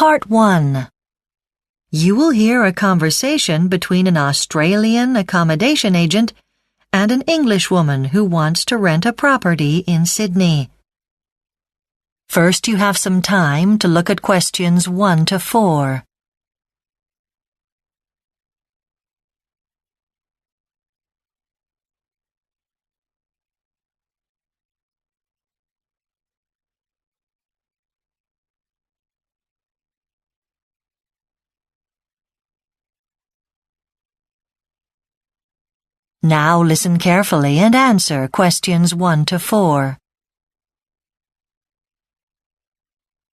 Part 1. You will hear a conversation between an Australian accommodation agent and an Englishwoman who wants to rent a property in Sydney. First, you have some time to look at questions 1 to 4. Now listen carefully and answer questions 1 to 4.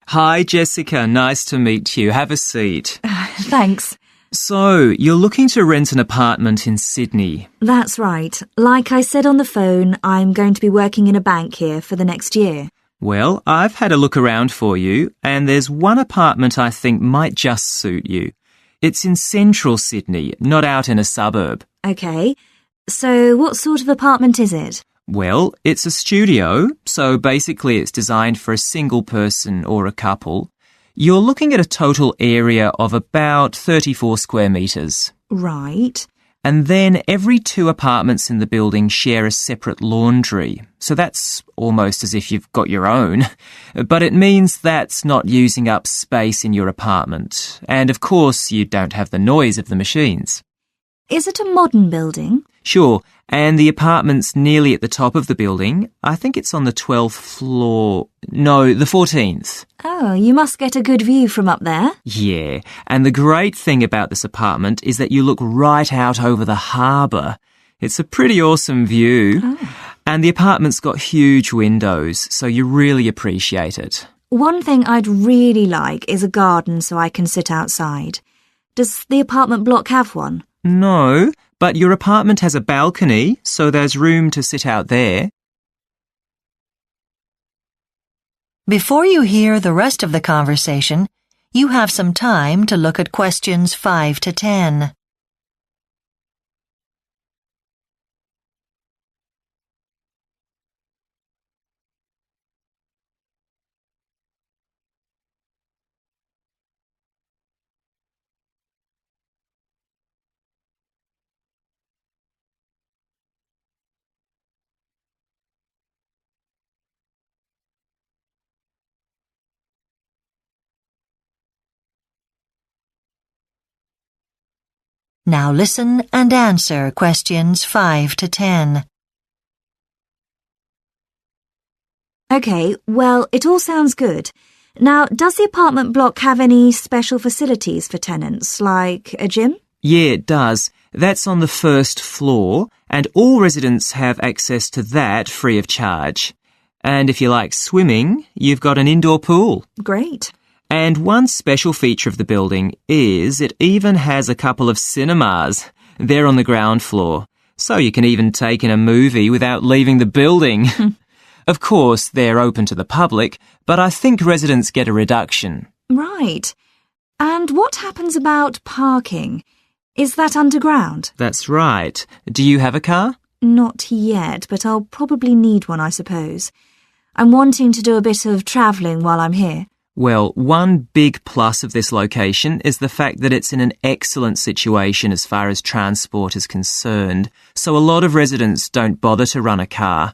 Hi, Jessica. Nice to meet you. Have a seat. Thanks. So, you're looking to rent an apartment in Sydney. That's right. Like I said on the phone, I'm going to be working in a bank here for the next year. Well, I've had a look around for you, and there's one apartment I think might just suit you. It's in central Sydney, not out in a suburb. Okay. So what sort of apartment is it? Well, it's a studio, so basically it's designed for a single person or a couple. You're looking at a total area of about 34 square metres. Right. And then every 2 apartments in the building share a separate laundry. So that's almost as if you've got your own. But it means that's not using up space in your apartment. And of course, you don't have the noise of the machines. Is it a modern building? Sure, and the apartment's nearly at the top of the building. I think it's on the 12th floor. No, the 14th. Oh, you must get a good view from up there. Yeah, and the great thing about this apartment is that you look right out over the harbour. It's a pretty awesome view. Oh. And the apartment's got huge windows, so you really appreciate it. One thing I'd really like is a garden so I can sit outside. Does the apartment block have one? No, but your apartment has a balcony, so there's room to sit out there. Before you hear the rest of the conversation, you have some time to look at questions 5 to 10. Now listen and answer questions 5 to 10. Okay, well, it all sounds good. Now, does the apartment block have any special facilities for tenants, like a gym? Yeah, it does. That's on the 1st floor, and all residents have access to that free of charge. And if you like swimming, you've got an indoor pool. Great. And one special feature of the building is it even has a couple of cinemas. They're on the ground floor, so you can even take in a movie without leaving the building. Of course, they're open to the public, but I think residents get a reduction. Right. And what happens about parking? Is that underground? That's right. Do you have a car? Not yet, but I'll probably need one, I suppose. I'm wanting to do a bit of travelling while I'm here. Well, one big plus of this location is the fact that it's in an excellent situation as far as transport is concerned, so a lot of residents don't bother to run a car.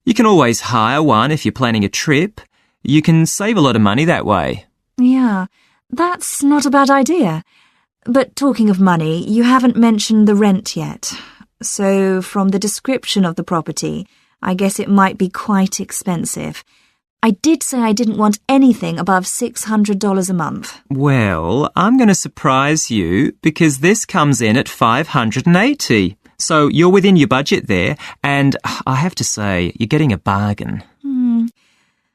You can always hire one if you're planning a trip. You can save a lot of money that way. Yeah, that's not a bad idea. But talking of money, you haven't mentioned the rent yet. So from the description of the property, I guess it might be quite expensive. I did say I didn't want anything above $600 a month. Well, I'm going to surprise you because this comes in at $580. So you're within your budget there, and I have to say, you're getting a bargain.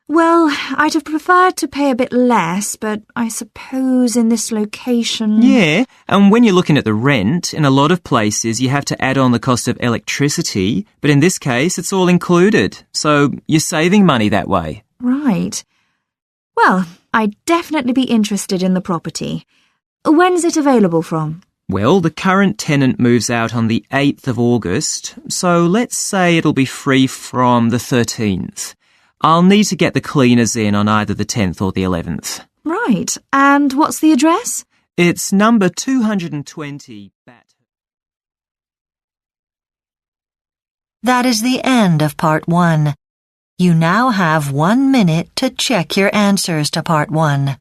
Well, I'd have preferred to pay a bit less, but I suppose in this location... Yeah, and when you're looking at the rent, in a lot of places you have to add on the cost of electricity, but in this case it's all included, so you're saving money that way. Right. Well, I'd definitely be interested in the property. When's it available from? Well, the current tenant moves out on the 8th of August, so let's say it'll be free from the 13th. I'll need to get the cleaners in on either the 10th or the 11th. Right. And what's the address? It's number 220 Bat. That is the end of Part 1. You now have 1 minute to check your answers to Part 1.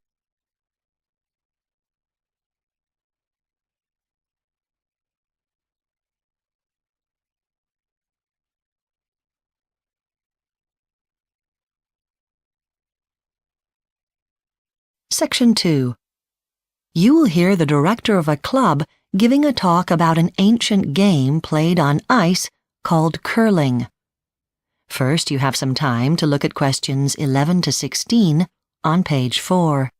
Section 2. You will hear the director of a club giving a talk about an ancient game played on ice called curling. First, you have some time to look at questions 11 to 16 on page 4.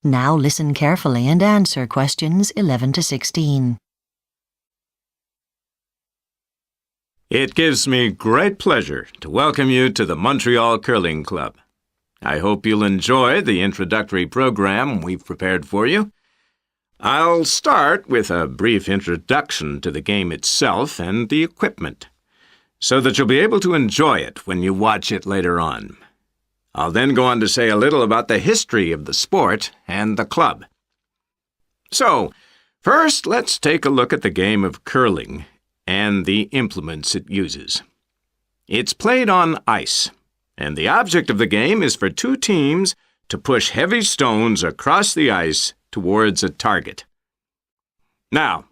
Now listen carefully and answer questions 11 to 16. It gives me great pleasure to welcome you to the Montreal Curling Club. I hope you'll enjoy the introductory program we've prepared for you. I'll start with a brief introduction to the game itself and the equipment, so that you'll be able to enjoy it when you watch it later on. I'll then go on to say a little about the history of the sport and the club. So, first, let's take a look at the game of curling and the implements it uses. It's played on ice, and the object of the game is for two teams to push heavy stones across the ice towards a target. Now,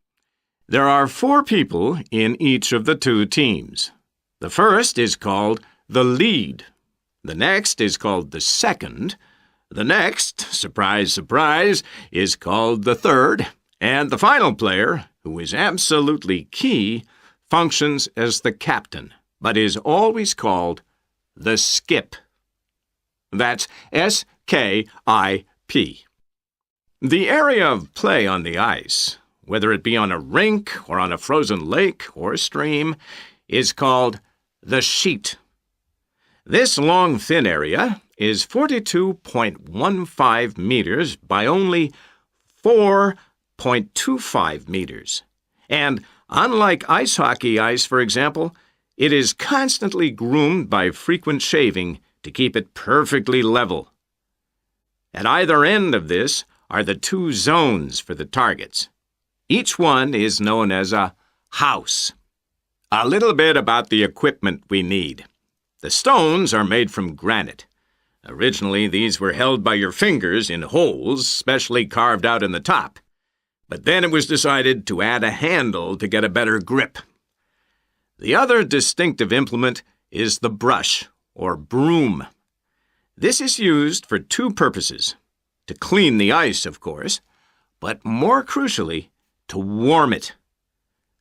there are 4 people in each of the 2 teams. The first is called the lead. The next is called the second. The next, surprise, surprise, is called the third. And the final player, who is absolutely key, functions as the captain, but is always called the skip. That's S-K-I-P. The area of play on the ice, whether it be on a rink or on a frozen lake or stream, is called the sheet. This long, thin area is 42.15 meters by only 4.25 meters. And unlike ice hockey ice, for example, it is constantly groomed by frequent shaving to keep it perfectly level. At either end of this are the 2 zones for the targets. Each one is known as a house. A little bit about the equipment we need. The stones are made from granite. Originally, these were held by your fingers in holes specially carved out in the top. But then it was decided to add a handle to get a better grip. The other distinctive implement is the brush, or broom. This is used for 2 purposes. To clean the ice, of course, but more crucially, to warm it.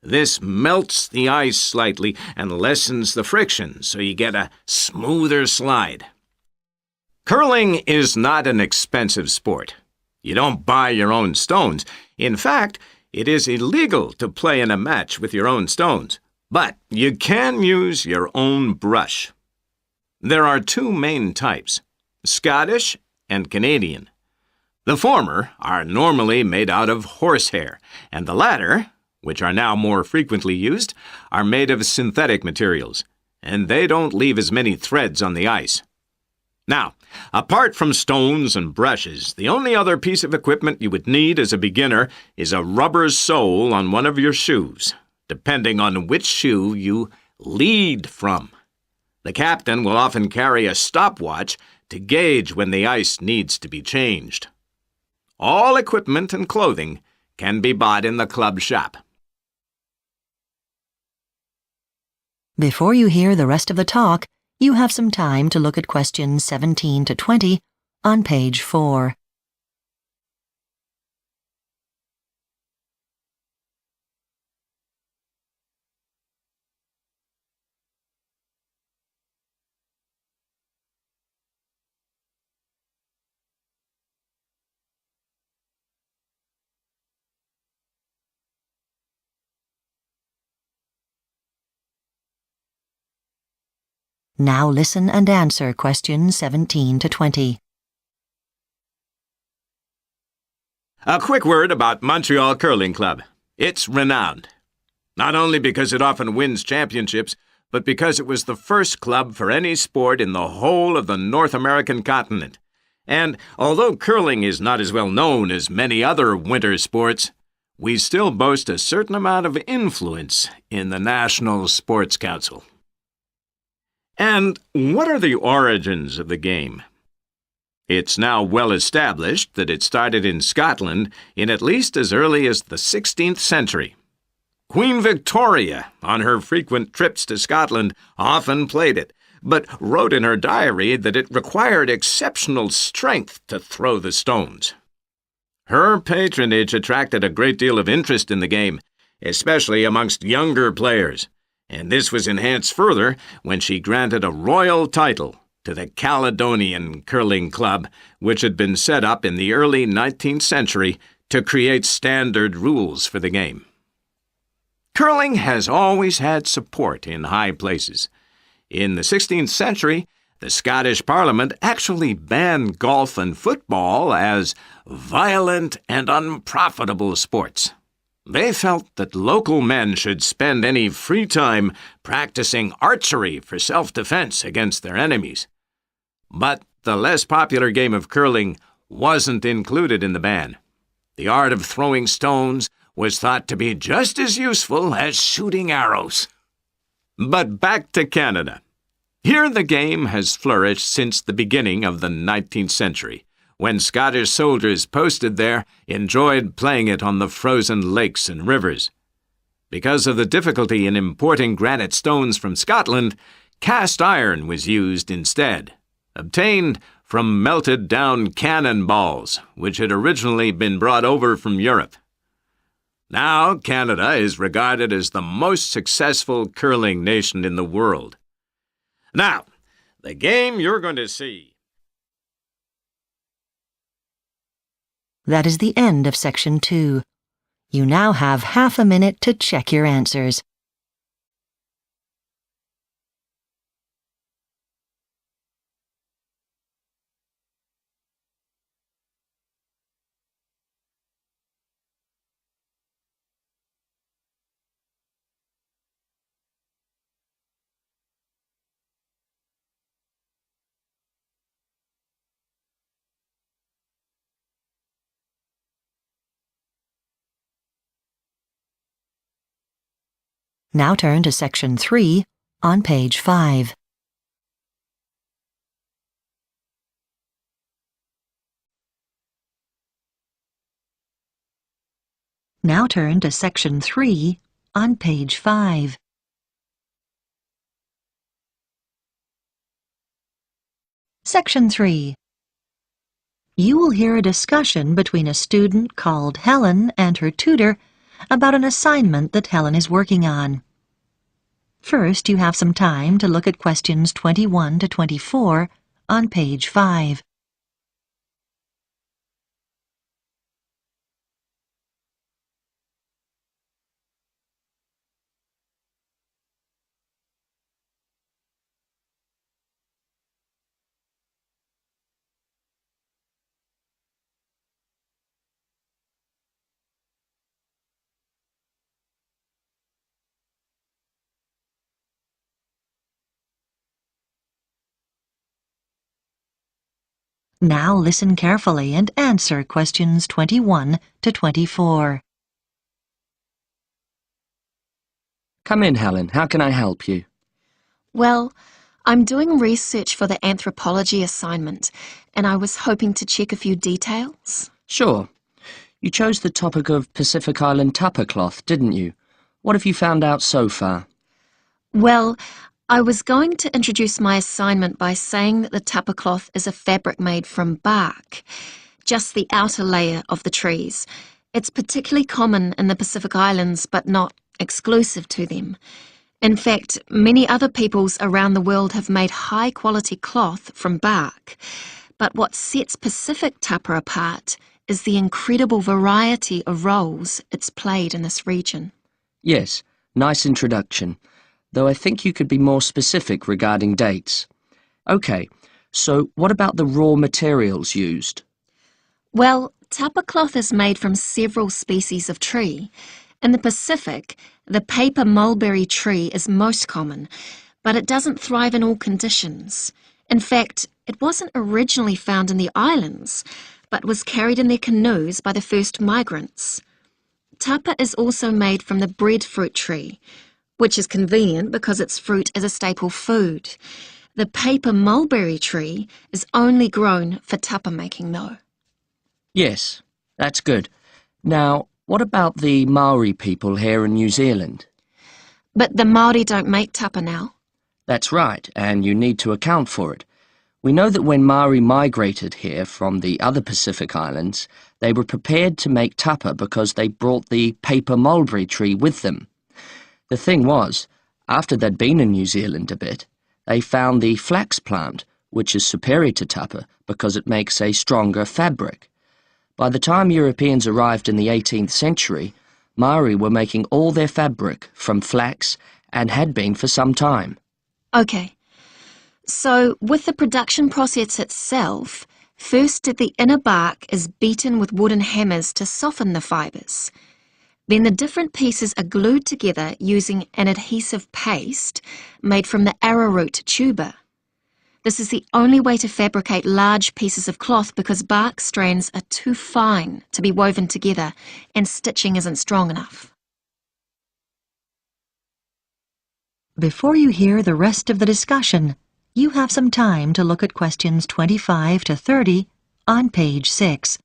This melts the ice slightly and lessens the friction, so you get a smoother slide. Curling is not an expensive sport. You don't buy your own stones. In fact, it is illegal to play in a match with your own stones, but you can use your own brush. There are 2 main types, Scottish and Canadian. The former are normally made out of horsehair, and the latter, which are now more frequently used, are made of synthetic materials, and they don't leave as many threads on the ice. Now, apart from stones and brushes, the only other piece of equipment you would need as a beginner is a rubber sole on one of your shoes, depending on which shoe you lead from. The captain will often carry a stopwatch to gauge when the ice needs to be changed. All equipment and clothing can be bought in the club shop. Before you hear the rest of the talk, you have some time to look at questions 17 to 20 on page 4. Now listen and answer questions 17 to 20. A quick word about Montreal Curling Club. It's renowned, not only because it often wins championships, but because it was the first club for any sport in the whole of the North American continent. And although curling is not as well known as many other winter sports, we still boast a certain amount of influence in the National Sports Council. And what are the origins of the game? It's now well established that it started in Scotland in at least as early as the 16th century. Queen Victoria, on her frequent trips to Scotland, often played it, but wrote in her diary that it required exceptional strength to throw the stones. Her patronage attracted a great deal of interest in the game, especially amongst younger players, and this was enhanced further when she granted a royal title to the Caledonian Curling Club, which had been set up in the early 19th century to create standard rules for the game. Curling has always had support in high places. In the 16th century, the Scottish Parliament actually banned golf and football as violent and unprofitable sports. They felt that local men should spend any free time practicing archery for self-defense against their enemies. But the less popular game of curling wasn't included in the ban. The art of throwing stones was thought to be just as useful as shooting arrows. But back to Canada. Here the game has flourished since the beginning of the 19th century, when Scottish soldiers posted there enjoyed playing it on the frozen lakes and rivers. Because of the difficulty in importing granite stones from Scotland, cast iron was used instead, obtained from melted down cannonballs, which had originally been brought over from Europe. Now Canada is regarded as the most successful curling nation in the world. Now, the game you're going to see. That is the end of Section 2. You now have half a minute to check your answers. Now turn to Section 3 on page 5. Now turn to Section 3 on page 5. Section 3. You will hear a discussion between a student called Helen and her tutor about an assignment that Helen is working on. First, you have some time to look at questions 21 to 24 on page 5. Now listen carefully and answer questions 21 to 24. Come in, Helen. How can I help you? Well, I'm doing research for the anthropology assignment, and I was hoping to check a few details. Sure. You chose the topic of Pacific Island tapa cloth, didn't you? What have you found out so far? Well, I was going to introduce my assignment by saying that the tapa cloth is a fabric made from bark, just the outer layer of the trees. It's particularly common in the Pacific Islands, but not exclusive to them. In fact, many other peoples around the world have made high-quality cloth from bark. But what sets Pacific tapa apart is the incredible variety of roles it's played in this region. Yes, nice introduction. though I think you could be more specific regarding dates. OK, so what about the raw materials used? Well, tapa cloth is made from several species of tree. In the Pacific, the paper mulberry tree is most common, but it doesn't thrive in all conditions. In fact, it wasn't originally found in the islands, but was carried in their canoes by the first migrants. Tapa is also made from the breadfruit tree, which is convenient because its fruit is a staple food. The paper mulberry tree is only grown for tapa making, though. Yes, that's good. Now, what about the Maori people here in New Zealand? But the Māori don't make tapa now. That's right, and you need to account for it. We know that when Maori migrated here from the other Pacific islands, they were prepared to make tapa because they brought the paper mulberry tree with them. The thing was, after they'd been in New Zealand a bit, they found the flax plant, which is superior to tapa because it makes a stronger fabric. By the time Europeans arrived in the 18th century, Maori were making all their fabric from flax and had been for some time. Okay. So, with the production process itself, first the inner bark is beaten with wooden hammers to soften the fibres. Then the different pieces are glued together using an adhesive paste made from the arrowroot tuber. This is the only way to fabricate large pieces of cloth because bark strands are too fine to be woven together and stitching isn't strong enough. Before you hear the rest of the discussion, you have some time to look at questions 25 to 30 on page 6.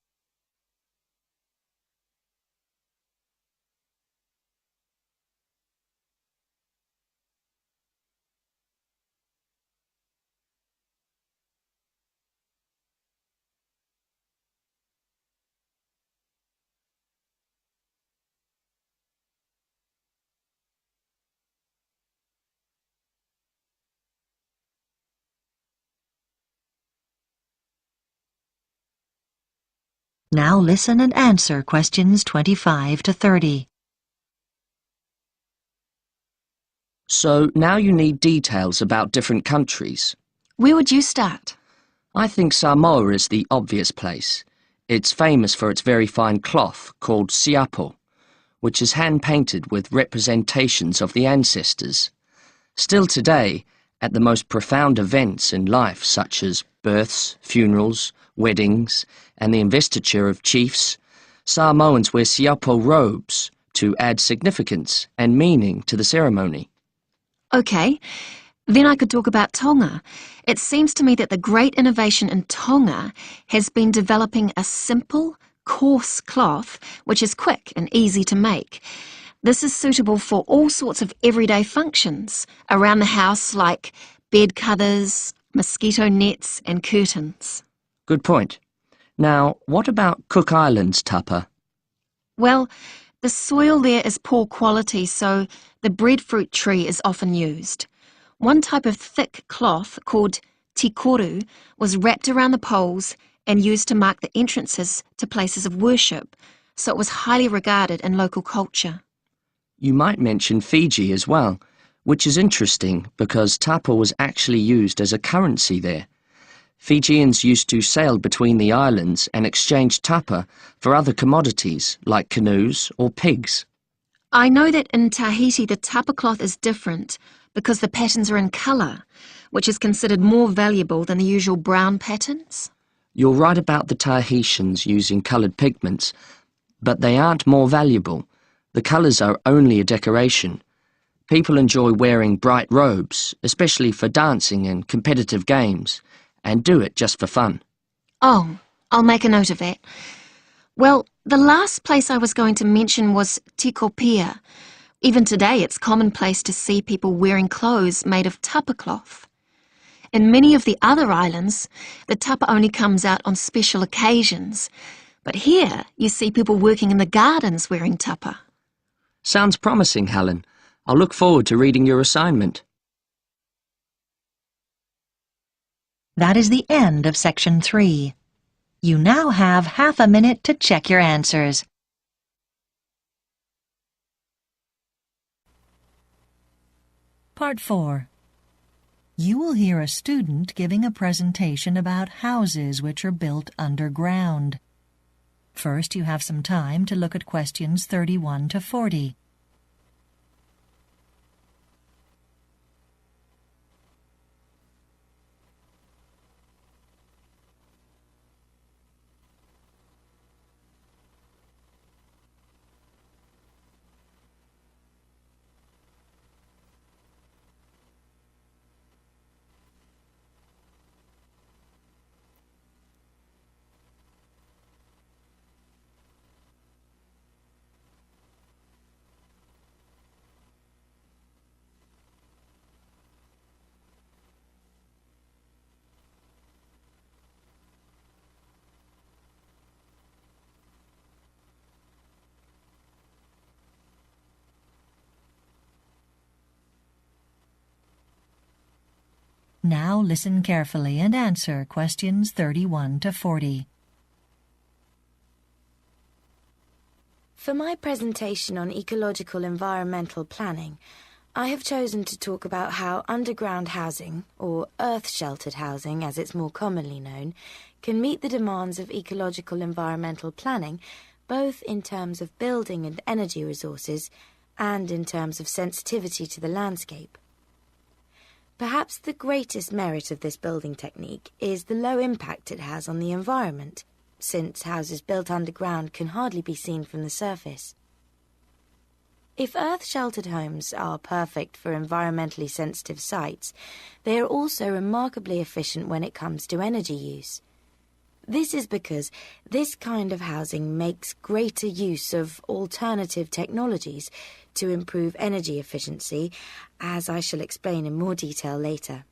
Now listen and answer questions 25 to 30. So now you need details about different countries. Where would you start? I think Samoa is the obvious place. It's famous for its very fine cloth called siapo, which is hand-painted with representations of the ancestors. Still today, at the most profound events in life such as births, funerals, weddings, and the investiture of chiefs, Samoans wear siapo robes to add significance and meaning to the ceremony. Okay, then I could talk about Tonga. It seems to me that the great innovation in Tonga has been developing a simple, coarse cloth which is quick and easy to make. This is suitable for all sorts of everyday functions around the house like bed covers, mosquito nets and curtains. Good point. Now, what about Cook Islands tapa? Well, the soil there is poor quality, so the breadfruit tree is often used. One type of thick cloth called tikoru was wrapped around the poles and used to mark the entrances to places of worship, so it was highly regarded in local culture. You might mention Fiji as well, which is interesting because tapa was actually used as a currency there. Fijians used to sail between the islands and exchange tapa for other commodities like canoes or pigs. I know that in Tahiti the tapa cloth is different because the patterns are in colour, which is considered more valuable than the usual brown patterns. You're right about the Tahitians using coloured pigments, but they aren't more valuable. The colours are only a decoration. People enjoy wearing bright robes, especially for dancing and competitive games, and do it just for fun. Oh, I'll make a note of that. Well, the last place I was going to mention was Tikopia. Even today it's commonplace to see people wearing clothes made of tapa cloth. In many of the other islands, the tapa only comes out on special occasions, but here you see people working in the gardens wearing tapa. Sounds promising, Helen. I'll look forward to reading your assignment. That is the end of section 3. You now have half a minute to check your answers. Part 4. You will hear a student giving a presentation about houses which are built underground. First, you have some time to look at questions 31 to 40. Now listen carefully and answer questions 31 to 40. For my presentation on ecological environmental planning, I have chosen to talk about how underground housing, or earth-sheltered housing as it's more commonly known, can meet the demands of ecological environmental planning, both in terms of building and energy resources and in terms of sensitivity to the landscape. Perhaps the greatest merit of this building technique is the low impact it has on the environment, since houses built underground can hardly be seen from the surface. If earth-sheltered homes are perfect for environmentally sensitive sites, they are also remarkably efficient when it comes to energy use. This is because this kind of housing makes greater use of alternative technologies to improve energy efficiency, as I shall explain in more detail later.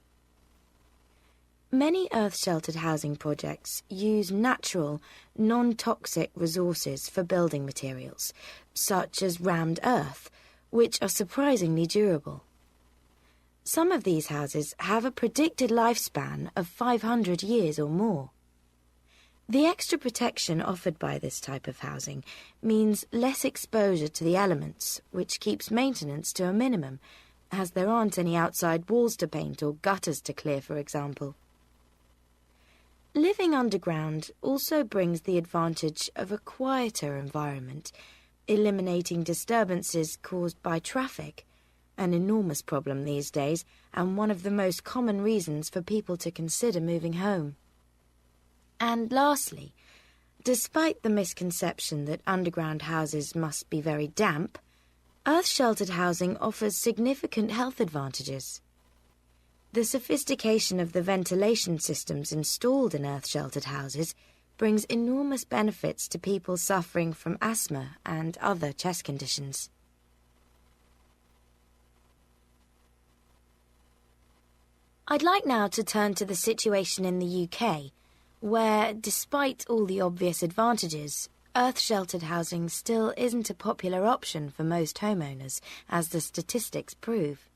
Many earth-sheltered housing projects use natural, non-toxic resources for building materials, such as rammed earth, which are surprisingly durable. Some of these houses have a predicted lifespan of 500 years or more. The extra protection offered by this type of housing means less exposure to the elements, which keeps maintenance to a minimum, as there aren't any outside walls to paint or gutters to clear, for example. Living underground also brings the advantage of a quieter environment, eliminating disturbances caused by traffic, an enormous problem these days and one of the most common reasons for people to consider moving home. And lastly, despite the misconception that underground houses must be very damp, earth-sheltered housing offers significant health advantages. The sophistication of the ventilation systems installed in earth-sheltered houses brings enormous benefits to people suffering from asthma and other chest conditions. I'd like now to turn to the situation in the UK, where, despite all the obvious advantages, earth-sheltered housing still isn't a popular option for most homeowners, as the statistics prove.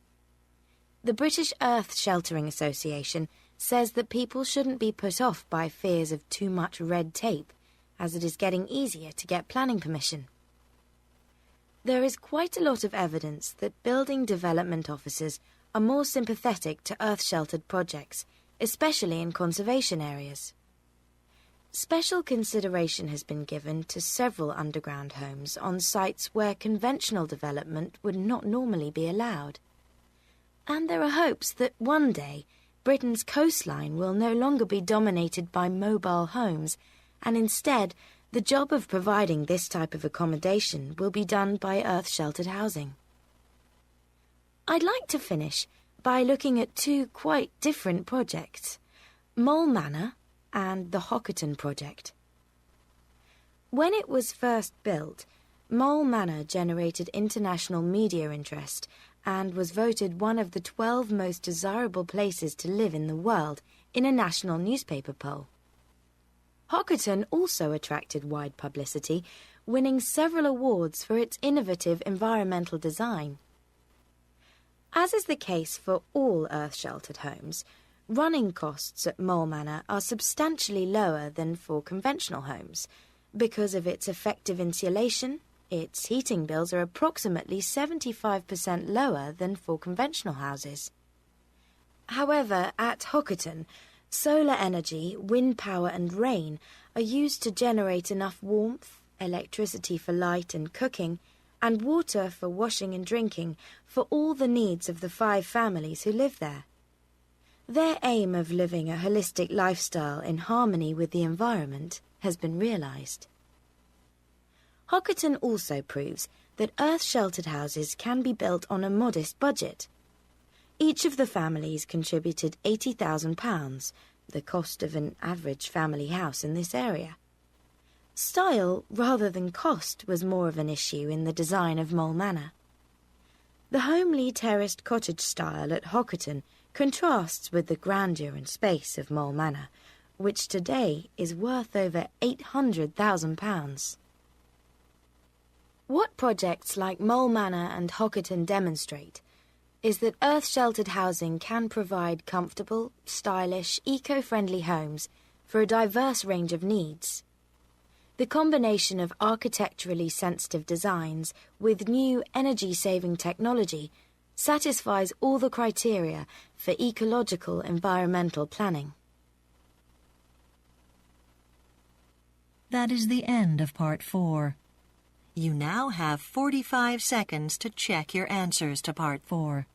The British Earth Sheltering Association says that people shouldn't be put off by fears of too much red tape, as it is getting easier to get planning permission. There is quite a lot of evidence that building development officers are more sympathetic to earth-sheltered projects, especially in conservation areas. Special consideration has been given to several underground homes on sites where conventional development would not normally be allowed. And there are hopes that one day Britain's coastline will no longer be dominated by mobile homes, and instead the job of providing this type of accommodation will be done by earth-sheltered housing. I'd like to finish by looking at two quite different projects, Mole Manor and the Hockerton project. When it was first built, Mole Manor generated international media interest and was voted one of the 12 most desirable places to live in the world in a national newspaper poll. Hockerton also attracted wide publicity, winning several awards for its innovative environmental design. As is the case for all earth-sheltered homes, running costs at Mole Manor are substantially lower than for conventional homes because of its effective insulation, Its heating bills are approximately 75% lower than for conventional houses. However, at Hockerton, solar energy, wind power and rain are used to generate enough warmth, electricity for light and cooking, and water for washing and drinking for all the needs of the 5 families who live there. Their aim of living a holistic lifestyle in harmony with the environment has been realised. Hockerton also proves that earth-sheltered houses can be built on a modest budget. Each of the families contributed £80,000, the cost of an average family house in this area. Style rather than cost was more of an issue in the design of Mole Manor. The homely terraced cottage style at Hockerton contrasts with the grandeur and space of Mole Manor, which today is worth over £800,000. What projects like Mole Manor and Hockerton demonstrate is that earth-sheltered housing can provide comfortable, stylish, eco-friendly homes for a diverse range of needs. The combination of architecturally sensitive designs with new energy-saving technology satisfies all the criteria for ecological environmental planning. That is the end of Part 4. You now have 45 seconds to check your answers to Part 4.